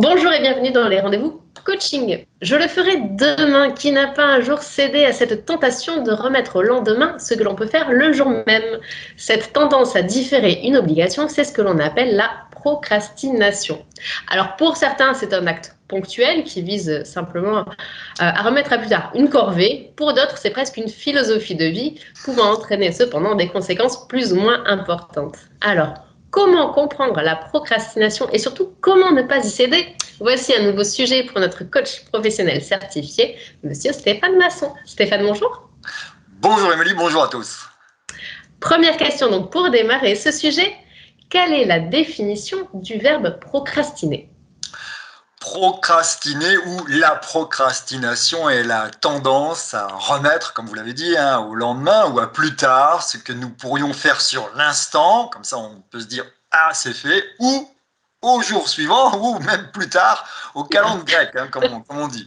Bonjour et bienvenue dans les rendez-vous coaching. Je le ferai demain. Qui n'a pas un jour cédé à cette tentation de remettre au lendemain ce que l'on peut faire le jour même? Cette tendance à différer une obligation, c'est ce que l'on appelle la procrastination. Alors pour certains, c'est un acte ponctuel qui vise simplement à remettre à plus tard une corvée. Pour d'autres, c'est presque une philosophie de vie pouvant entraîner cependant des conséquences plus ou moins importantes. Alors, comment comprendre la procrastination et surtout comment ne pas y céder? Voici un nouveau sujet pour notre coach professionnel certifié, Monsieur Stéphane Masson. Stéphane, bonjour. Bonjour Émilie, bonjour à tous. Première question donc pour démarrer ce sujet, quelle est la définition du verbe procrastiner? Procrastiner ou la procrastination est la tendance à remettre, comme vous l'avez dit, au lendemain ou à plus tard ce que nous pourrions faire sur l'instant, comme ça on peut se dire ah c'est fait, ou au jour suivant, ou même plus tard au calendrier grec, comme on dit.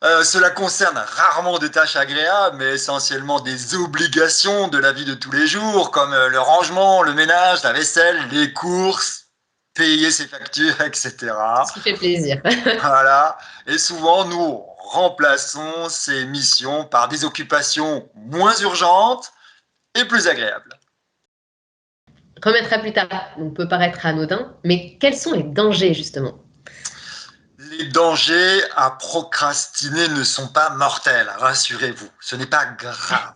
Cela concerne rarement des tâches agréables, mais essentiellement des obligations de la vie de tous les jours, comme le rangement, le ménage, la vaisselle, les courses, payer ses factures, etc. Ce qui fait plaisir. Voilà. Et souvent, nous remplaçons ces missions par des occupations moins urgentes et plus agréables. Remettre à plus tard donc, peut paraître anodin, mais quels sont les dangers justement? Les dangers à procrastiner ne sont pas mortels, rassurez-vous, ce n'est pas grave.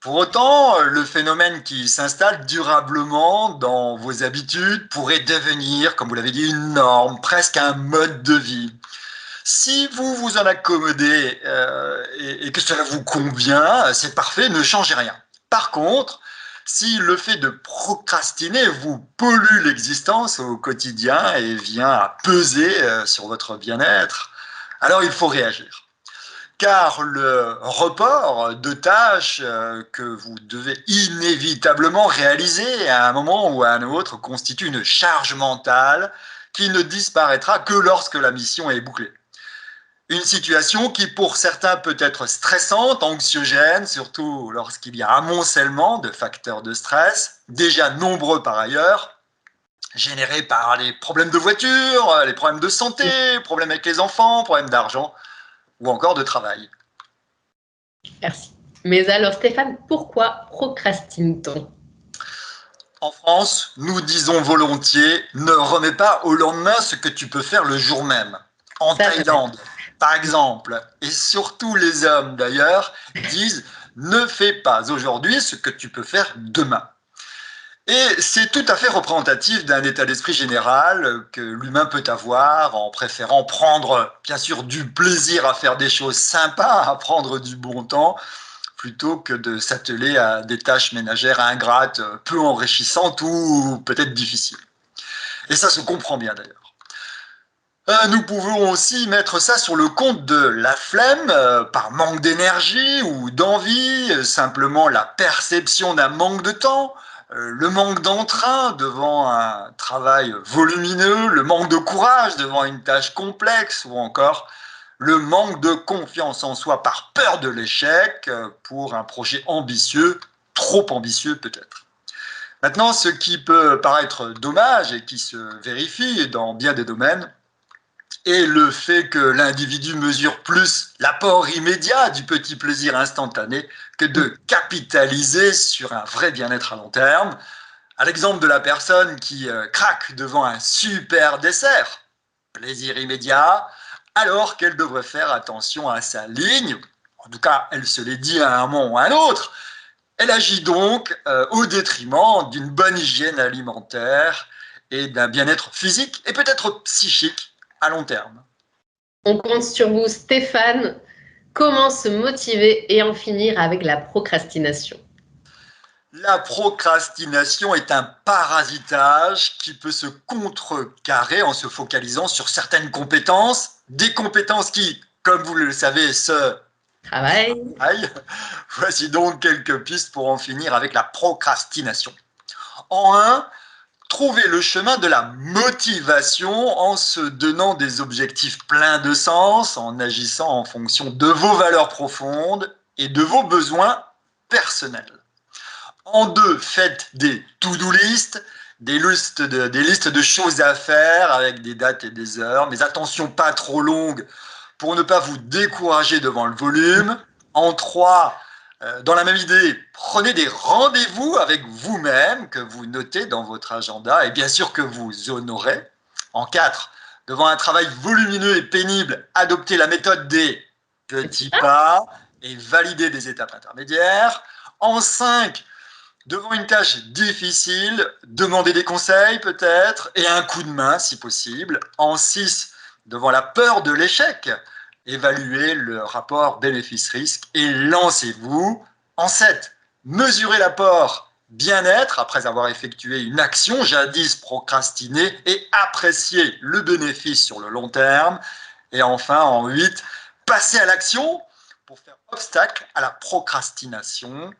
Pour autant, le phénomène qui s'installe durablement dans vos habitudes pourrait devenir, comme vous l'avez dit, une norme, presque un mode de vie. Si vous vous en accommodez et que cela vous convient, c'est parfait, ne changez rien. Par contre, si le fait de procrastiner vous pollue l'existence au quotidien et vient à peser sur votre bien-être, alors il faut réagir. Car le report de tâches que vous devez inévitablement réaliser à un moment ou à un autre constitue une charge mentale qui ne disparaîtra que lorsque la mission est bouclée. Une situation qui pour certains peut être stressante, anxiogène, surtout lorsqu'il y a amoncellement de facteurs de stress, déjà nombreux par ailleurs, générés par les problèmes de voiture, les problèmes de santé, problèmes avec les enfants, problèmes d'argent ou encore de travail. Merci. Mais alors Stéphane, pourquoi procrastine-t-on? En France, nous disons volontiers, ne remets pas au lendemain ce que tu peux faire le jour même. En Ça peut être. Thaïlande, par exemple, et surtout les hommes d'ailleurs, disent, ne fais pas aujourd'hui ce que tu peux faire demain. Et c'est tout à fait représentatif d'un état d'esprit général que l'humain peut avoir en préférant prendre, bien sûr, du plaisir à faire des choses sympas, à prendre du bon temps, plutôt que de s'atteler à des tâches ménagères ingrates, peu enrichissantes ou peut-être difficiles. Et ça se comprend bien d'ailleurs. Nous pouvons aussi mettre ça sur le compte de la flemme, par manque d'énergie ou d'envie, simplement la perception d'un manque de temps, le manque d'entrain devant un travail volumineux, le manque de courage devant une tâche complexe ou encore le manque de confiance en soi par peur de l'échec pour un projet ambitieux, trop ambitieux peut-être. Maintenant, ce qui peut paraître dommage et qui se vérifie dans bien des domaines est le fait que l'individu mesure plus l'apport immédiat du petit plaisir instantané que de capitaliser sur un vrai bien-être à long terme. À l'exemple de la personne qui craque devant un super dessert, plaisir immédiat, alors qu'elle devrait faire attention à sa ligne, en tout cas elle se l'est dit à un moment ou à un autre, elle agit donc au détriment d'une bonne hygiène alimentaire et d'un bien-être physique et peut-être psychique à long terme. On compte sur vous, Stéphane. Comment se motiver et en finir avec la procrastination? La procrastination est un parasitage qui peut se contrecarrer en se focalisant sur certaines compétences, des compétences qui, comme vous le savez, se Travail. travaillent. Voici donc quelques pistes pour en finir avec la procrastination. En un, trouver le chemin de la motivation en se donnant des objectifs pleins de sens, en agissant en fonction de vos valeurs profondes et de vos besoins personnels. En deux, faites des to-do list, des listes de choses à faire avec des dates et des heures, mais attention, pas trop longues pour ne pas vous décourager devant le volume. En 3, dans la même idée, prenez des rendez-vous avec vous-même que vous notez dans votre agenda et bien sûr que vous honorez. En 4, devant un travail volumineux et pénible, adoptez la méthode des petits pas et validez des étapes intermédiaires. En 5, devant une tâche difficile, demandez des conseils peut-être et un coup de main si possible. En 6, devant la peur de l'échec, évaluez le rapport bénéfice-risque et lancez-vous. En 7, mesurez l'apport bien-être après avoir effectué une action jadis procrastinée et appréciez le bénéfice sur le long terme. Et enfin, en 8, passez à l'action pour faire obstacle à la procrastination.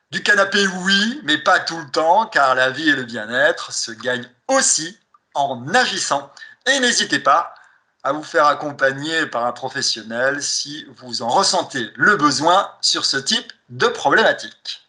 Du canapé, oui, mais pas tout le temps, car la vie et le bien-être se gagnent aussi en agissant. Et n'hésitez pas à vous faire accompagner par un professionnel si vous en ressentez le besoin sur ce type de problématique.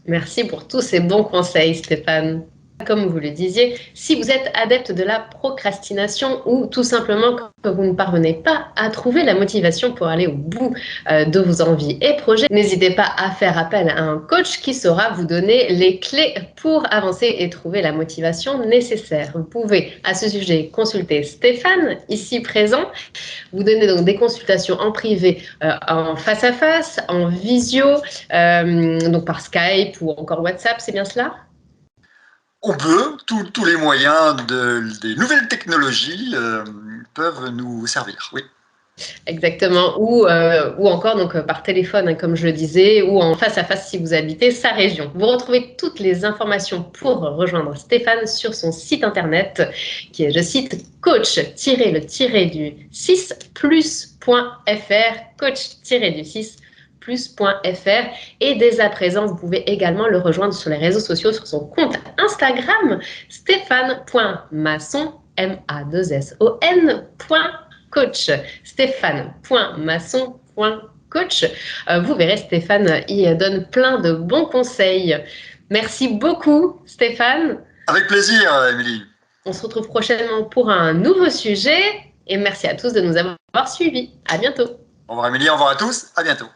Merci pour tous ces bons conseils, Stéphane. Comme vous le disiez, si vous êtes adepte de la procrastination ou tout simplement que vous ne parvenez pas à trouver la motivation pour aller au bout de vos envies et projets, n'hésitez pas à faire appel à un coach qui saura vous donner les clés pour avancer et trouver la motivation nécessaire. Vous pouvez à ce sujet consulter Stéphane, ici présent. Vous donnez donc des consultations en privé, en face à face, en visio, donc par Skype ou encore WhatsApp, c'est bien cela ? On peut, tous les moyens des nouvelles technologies peuvent nous servir, oui. Exactement, ou encore donc par téléphone, hein, comme je le disais, ou en face à face si vous habitez sa région. Vous retrouvez toutes les informations pour rejoindre Stéphane sur son site internet qui est, je cite, coach-du6plus.fr, coach-du6plus.fr. Et dès à présent, vous pouvez également le rejoindre sur les réseaux sociaux, sur son compte Instagram, stéphane.masson, M-A-2-S-O-N.coach, stéphane.masson.coach. Vous verrez, Stéphane y donne plein de bons conseils. Merci beaucoup, Stéphane. Avec plaisir, Émilie. On se retrouve prochainement pour un nouveau sujet et merci à tous de nous avoir suivis. À bientôt. Au revoir, Émilie. Au revoir à tous. À bientôt.